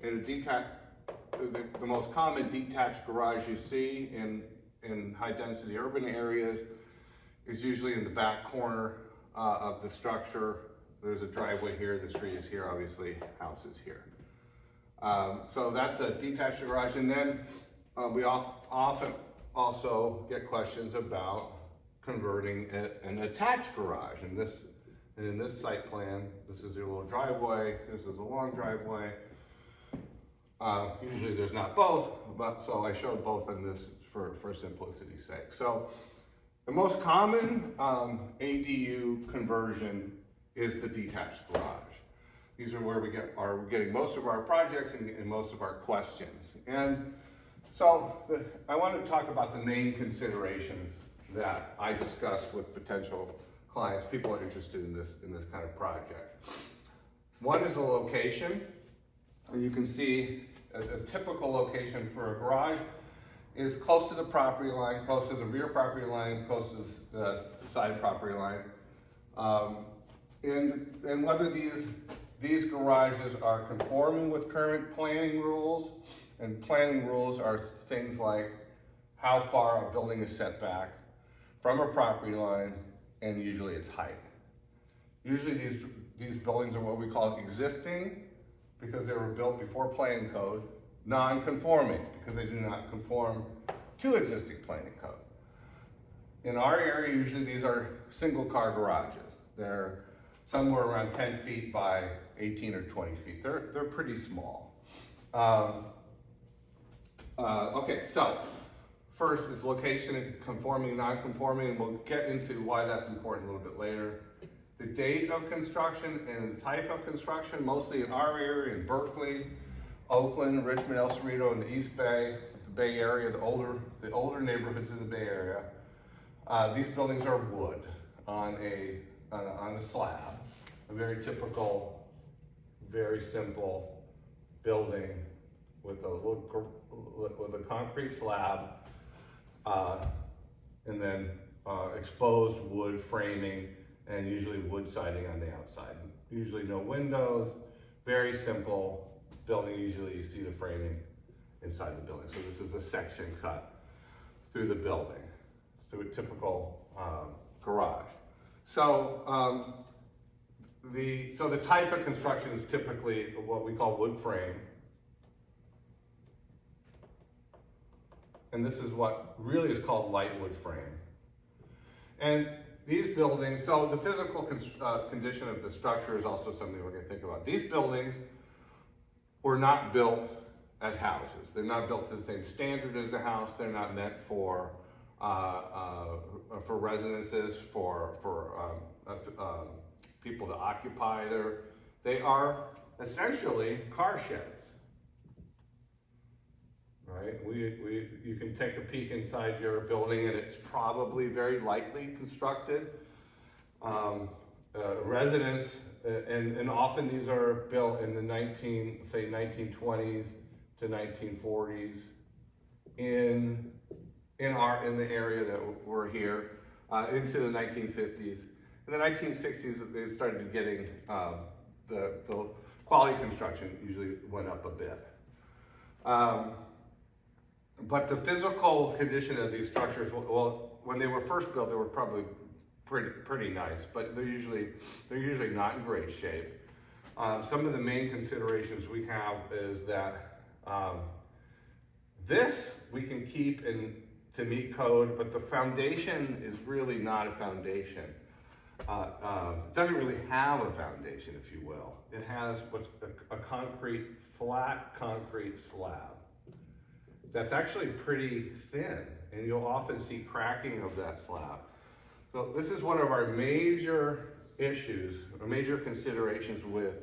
in a detached, the most common detached garage you see in high density urban areas is usually in the back corner of the structure. There's a driveway here, the street is here, obviously, house is here. So that's a detached garage. And then we often also get questions about converting an attached garage. And in this site plan, this is your little driveway, this is a long driveway. Usually there's not both, but so I showed both in this for simplicity's sake. So the most common ADU conversion is the detached garage. These are where we're getting most of our projects and most of our questions. And so I want to talk about the main considerations that I discuss with potential clients, people are interested in this kind of project. One is the location. And you can see a typical location for a garage is close to the property line, close to the rear property line, close to the side property line. And whether these garages are conforming with current planning rules, and planning rules are things like how far a building is set back from a property line, and usually its height. Usually these buildings are what we call existing, because they were built before planning code, non-conforming, because they do not conform to existing planning code. In our area, usually these are single car garages. They're somewhere around 10 feet by 18 or 20 feet. They're pretty small. Okay, so first is location, conforming, non-conforming, and we'll get into why that's important a little bit later. The date of construction and the type of construction, mostly in our area, in Berkeley, Oakland, Richmond, El Cerrito, and the East Bay, the Bay Area, the older neighborhoods in the Bay Area. These buildings are wood on a slab, a very typical, very simple building with a concrete slab, and then exposed wood framing, and usually wood siding on the outside. Usually no windows, very simple building. Usually you see the framing inside the building. So this is a section cut through the building, through a typical garage. So the type of construction is typically what we call wood frame. And this is what really is called light wood frame. And these buildings, so the physical condition of the structure is also something we're going to think about. These buildings were not built as houses. They're not built to the same standard as a house. They're not meant for residences, for people to occupy. They are essentially car sheds. Right? You can take a peek inside your building, and it's probably very lightly constructed. Residents, and often these are built in the 1920s to 1940s in the area that we're here, into the 1950s. In the 1960s, they started getting the quality construction usually went up a bit. But the physical condition of these structures, well, when they were first built, they were probably pretty nice, but they're usually not in great shape. Some of the main considerations we have is that this we can keep to meet code, but the foundation is really not a foundation. It doesn't really have a foundation, if you will. It has what's a flat concrete slab. That's actually pretty thin, and you'll often see cracking of that slab. So this is one of our major issues, or major considerations with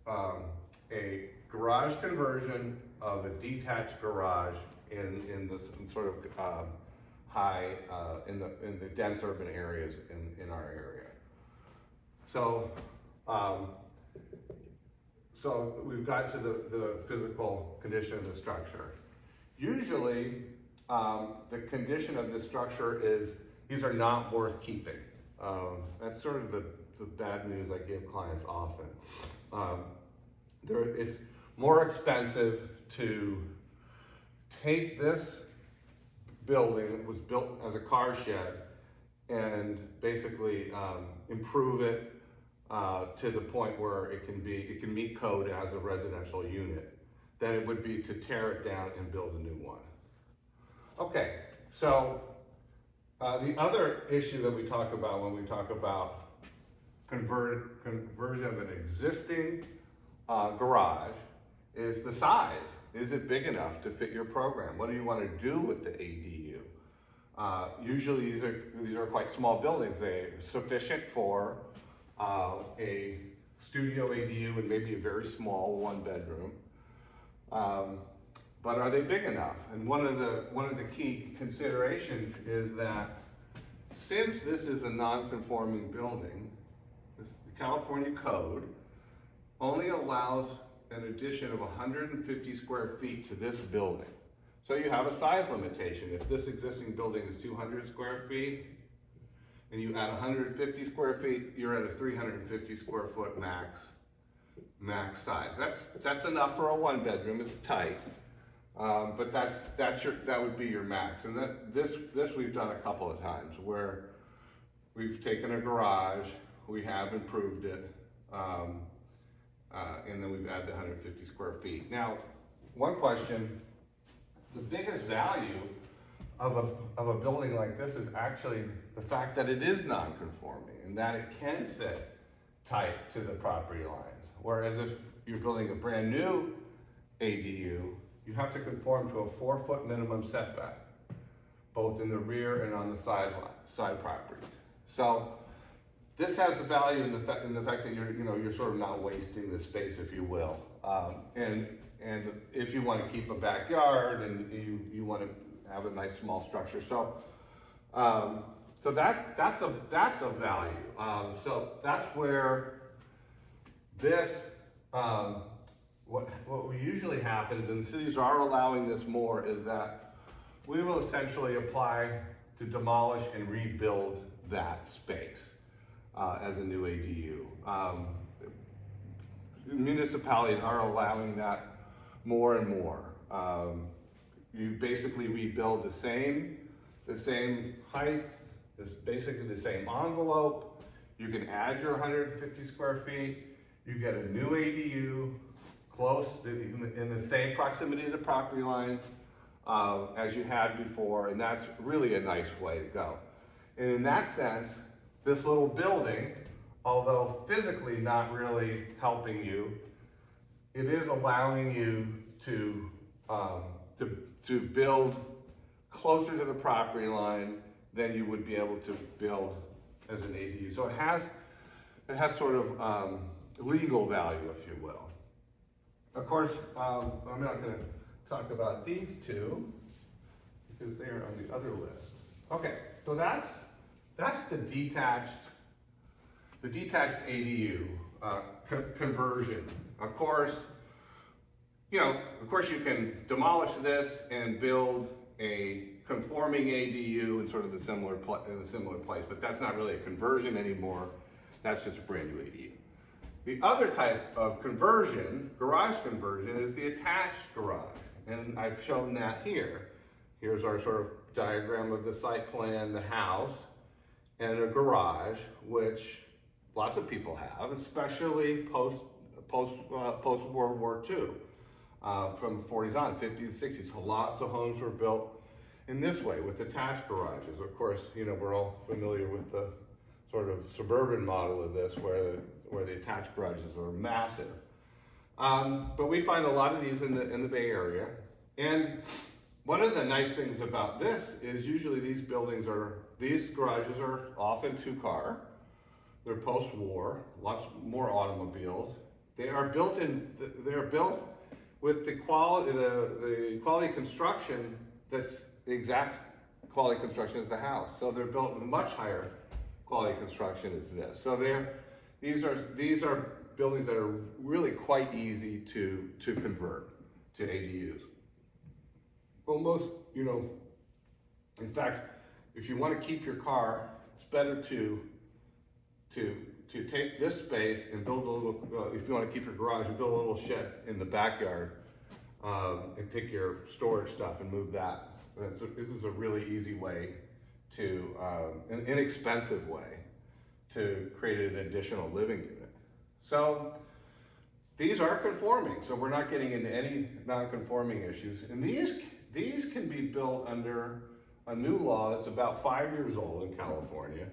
a garage conversion of a detached garage in sort of high in the dense urban areas in our area. So we've got to the physical condition of the structure. Usually, the condition of the structure is these are not worth keeping. That's sort of the bad news I give clients often. It's more expensive to take this building that was built as a car shed and basically improve it to the point where it can meet code as a residential unit, than it would be to tear it down and build a new one. Okay, so the other issue that we talk about when we talk about conversion of an existing garage is the size. Is it big enough to fit your program? What do you want to do with the ADU? Usually these are quite small buildings. They're sufficient for a studio ADU and maybe a very small 1-bedroom. But are they big enough? And one of the key considerations is that since this is a non-conforming building, the California code only allows an addition of 150 square feet to this building. So you have a size limitation. If this existing building is 200 square feet and you add 150 square feet, you're at a 350 square foot max size. That's enough for a 1-bedroom. It's tight, but that would be your max. And this we've done a couple of times where we've taken a garage, we have improved it, and then we've added the 150 square feet. Now, one question: the biggest value of a building like this is actually the fact that it is non-conforming and that it can fit tight to the property lines. Whereas if you're building a brand new ADU, you have to conform to a 4-foot minimum setback, both in the rear and on the side properties. So this has a value in the fact that you're sort of not wasting the space, if you will. And if you want to keep a backyard and you want to have a nice small structure, so that's a value. So that's where this what usually happens, and cities are allowing this more, is that we will essentially apply to demolish and rebuild that space as a new ADU. Municipalities are allowing that more and more. You basically rebuild the same height, basically the same envelope. You can add your 150 square feet. You get a new ADU close in the same proximity to the property line as you had before, and that's really a nice way to go. And in that sense, this little building, although physically not really helping you, it is allowing you to build closer to the property line than you would be able to build as an ADU. So it has sort of legal value, if you will. Of course, I'm not going to talk about these two because they are on the other list. Okay, so that's the detached ADU conversion. Of course, you can demolish this and build a conforming ADU in sort of in a similar place, but that's not really a conversion anymore. That's just a brand new ADU. The other type of conversion, garage conversion, is the attached garage, and I've shown that here. Here's our sort of diagram of the site plan, the house, and a garage, which lots of people have, especially post World War II, from the 40s on, 50s, 60s. So lots of homes were built in this way with attached garages. Of course, we're all familiar with the sort of suburban model of this, where the attached garages are massive. But we find a lot of these in the Bay Area, and one of the nice things about this is usually these garages are often 2-car. They're post-war, lots more automobiles. They are built with the quality construction that's the exact quality construction as the house. So they're built with much higher quality construction as this. So these are buildings that are really quite easy to convert to ADUs. Almost, in fact, if you want to keep your car, it's better to to take this space and build a little, if you want to keep your garage, and build a little shed in the backyard, and take your storage stuff and move that. This is a really easy way to, an inexpensive way to create an additional living unit. So these are conforming, so we're not getting into any non-conforming issues. And these can be built under a new law that's about 5 years old in California.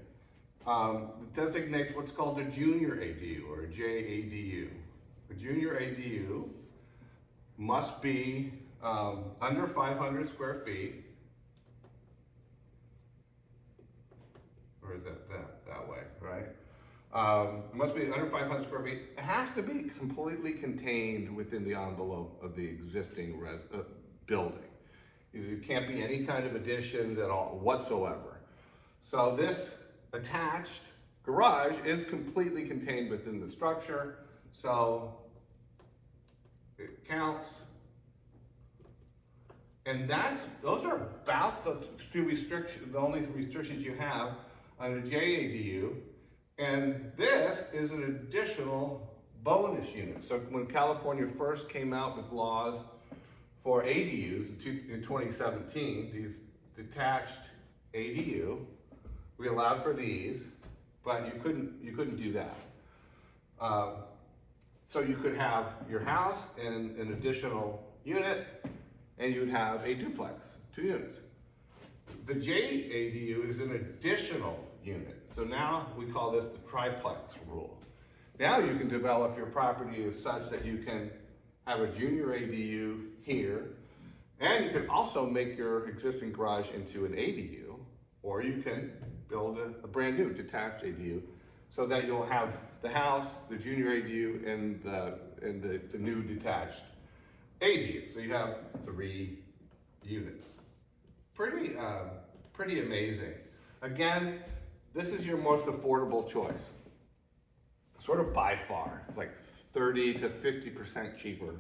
It designates what's called a junior ADU or a JADU. A junior ADU must be under 500 square feet. Or is that way, right? It must be under 500 square feet. It has to be completely contained within the envelope of the existing building. There can't be any kind of additions at all whatsoever. So this attached garage is completely contained within the structure, so it counts. And those are about the only restrictions you have on a JADU. And this is an additional bonus unit. So when California first came out with laws for ADUs in 2017, these detached ADU, we allowed for these, but you couldn't do that. So you could have your house and an additional unit, and you'd have a duplex, 2 units. The JADU is an additional unit. So now we call this the triplex rule. Now you can develop your property as such that you can have a junior ADU here, and you can also make your existing garage into an ADU, or you can build a brand new detached ADU so that you'll have the house, the junior ADU, and the new detached ADU. So you have 3 units. Pretty amazing. Again, this is your most affordable choice. Sort of by far. It's like 30 to 50% cheaper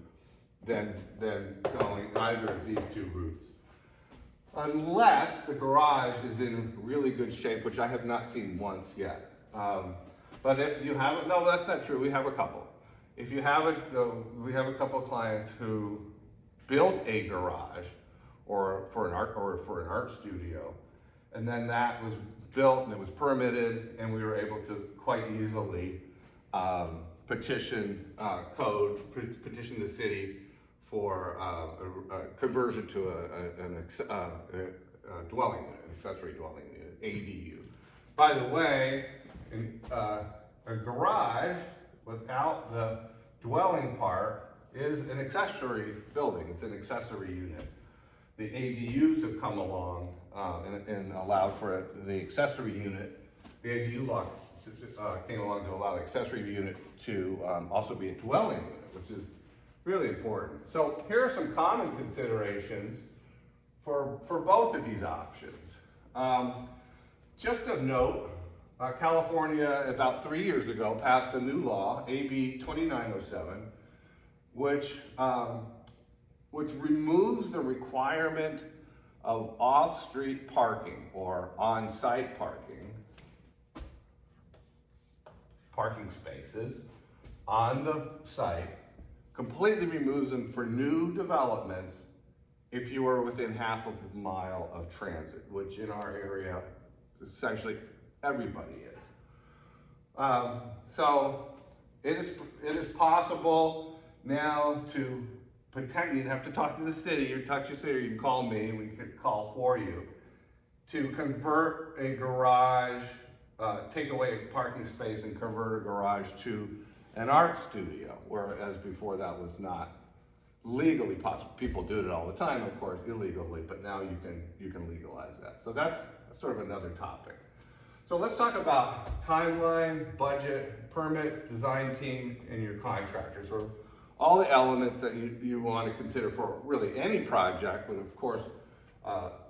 than going either of these 2 routes. Unless the garage is in really good shape, which I have not seen once yet. But if you haven't, no, that's not true. We have a couple. If you have we have a couple of clients who built a garage or for an art studio, and then that was built and it was permitted, and we were able to quite easily petition the city for a conversion to a dwelling unit, an accessory dwelling unit, ADU. By the way, a garage without the dwelling part is an accessory building. It's an accessory unit. The ADUs have come along and allowed for the accessory unit. The ADU law came along to allow the accessory unit to also be a dwelling unit, which is really important. So here are some common considerations for both of these options. Just of note, California about 3 years ago passed a new law, AB 2907, which removes the requirement of off-street parking or on-site parking spaces on the site, completely removes them for new developments if you are within half of a mile of transit, which in our area, essentially everybody is. So it is possible now to potentially, you'd have to talk to the city, or touch your city, or you can call me and we could call for you, to convert a garage, take away a parking space and convert a garage to an art studio, whereas before that was not legally possible. People do it all the time, of course, illegally, but now you can legalize that. So that's sort of another topic. So let's talk about timeline, budget, permits, design team, and your contractors, or all the elements that you want to consider for really any project, but of course,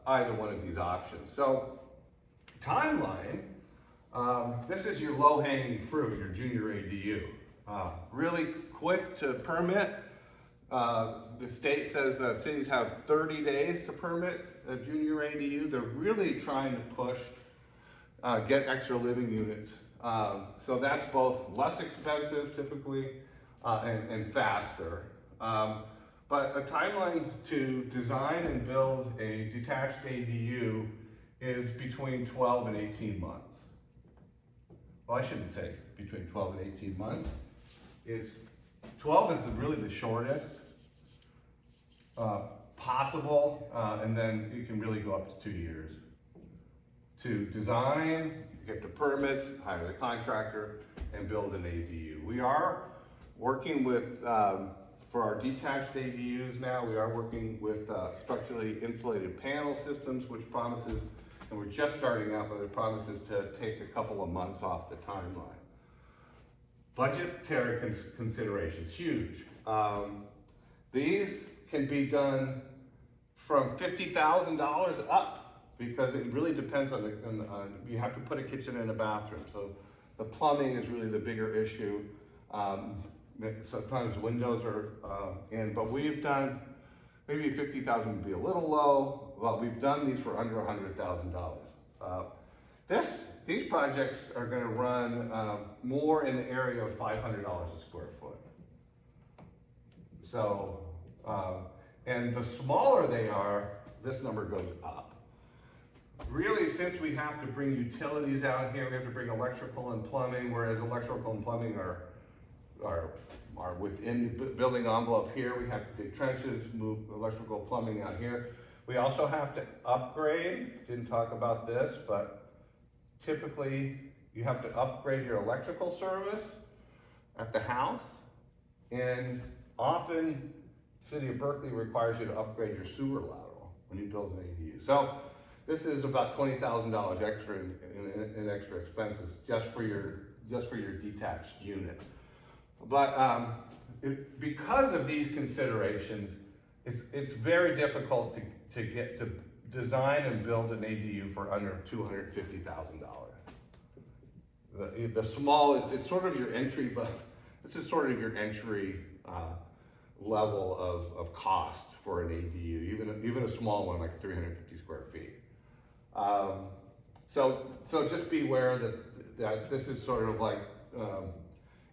either one of these options. So timeline, this is your low-hanging fruit, your junior ADU. Really quick to permit. The state says cities have 30 days to permit a junior ADU. They're really trying to push, get extra living units So that's both less expensive typically and faster. But a timeline to design and build a detached ADU is between 12 and 18 months. Well, I shouldn't say between 12 and 18 months. 12 is really the shortest possible, and then it can really go up to 2 years. To design, get the permits, hire the contractor, and build an ADU. We are working with, for our detached ADUs now, we are working with structurally insulated panel systems, which promises, and we're just starting out, but it promises to take a couple of months off the timeline. Budgetary considerations, huge. These can be done from $50,000 up, because it really depends on you have to put a kitchen and a bathroom. So the plumbing is really the bigger issue. Sometimes windows are in, but we've done, maybe 50,000 would be a little low, but we've done these for under $100,000. These projects are going to run more in the area of $500 a square foot. So, and the smaller they are, this number goes up. Really, since we have to bring utilities out here, we have to bring electrical and plumbing, whereas electrical and plumbing are within the building envelope here. We have to dig trenches, move electrical plumbing out here. We also have to upgrade, didn't talk about this, but typically you have to upgrade your electrical service at the house, and often the City of Berkeley requires you to upgrade your sewer lateral when you build an ADU. So this is about $20,000 extra in extra expenses just for your detached unit. But because of these considerations, it's very difficult to get to design and build an ADU for under $250,000. The small it's sort of your entry, but this is sort of your entry level of cost for an ADU, even a small one like 350 square feet. So just be aware that this is sort of like,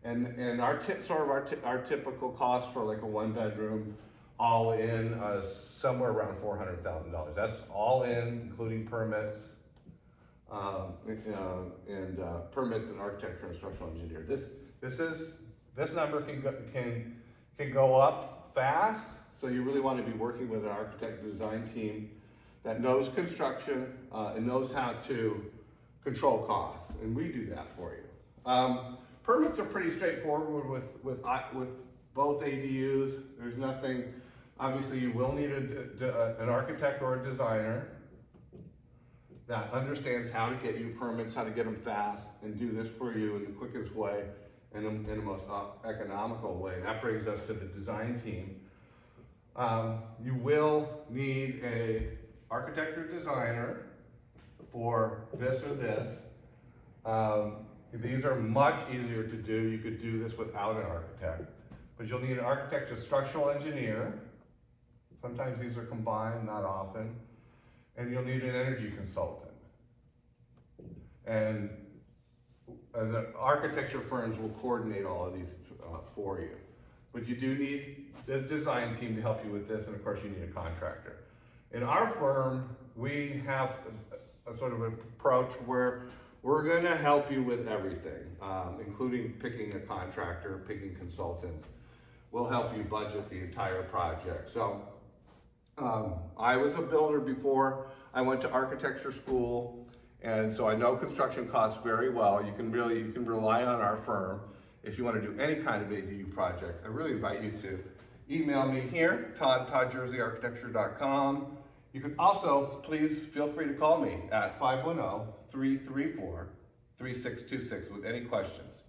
and our typical cost for like a 1-bedroom all in somewhere around $400,000. That's all in, including permits, and permits and architecture and structural engineer. This number can go up fast. So you really want to be working with an architect design team that knows construction and knows how to control costs, and we do that for you. Permits are pretty straightforward with both ADUs. There's nothing. Obviously, you will need an architect or a designer that understands how to get you permits, how to get them fast, and do this for you in the quickest way and in the most economical way. And that brings us to the design team. You will need a architect or designer for this or this. These are much easier to do. You could do this without an architect, but you'll need an architect or structural engineer. Sometimes these are combined, not often. And you'll need an energy consultant. And the architecture firms will coordinate all of these for you. But you do need the design team to help you with this, and of course you need a contractor. In our firm, we have a sort of approach where we're going to help you with everything, including picking a contractor, picking consultants. We'll help you budget the entire project. So I was a builder before I went to architecture school, and so I know construction costs very well. You can rely on our firm if you want to do any kind of ADU project. I really invite you to email me here, ToddJerseyArchitecture.com. You can also, please feel free to call me at 510-334-3626 with any questions.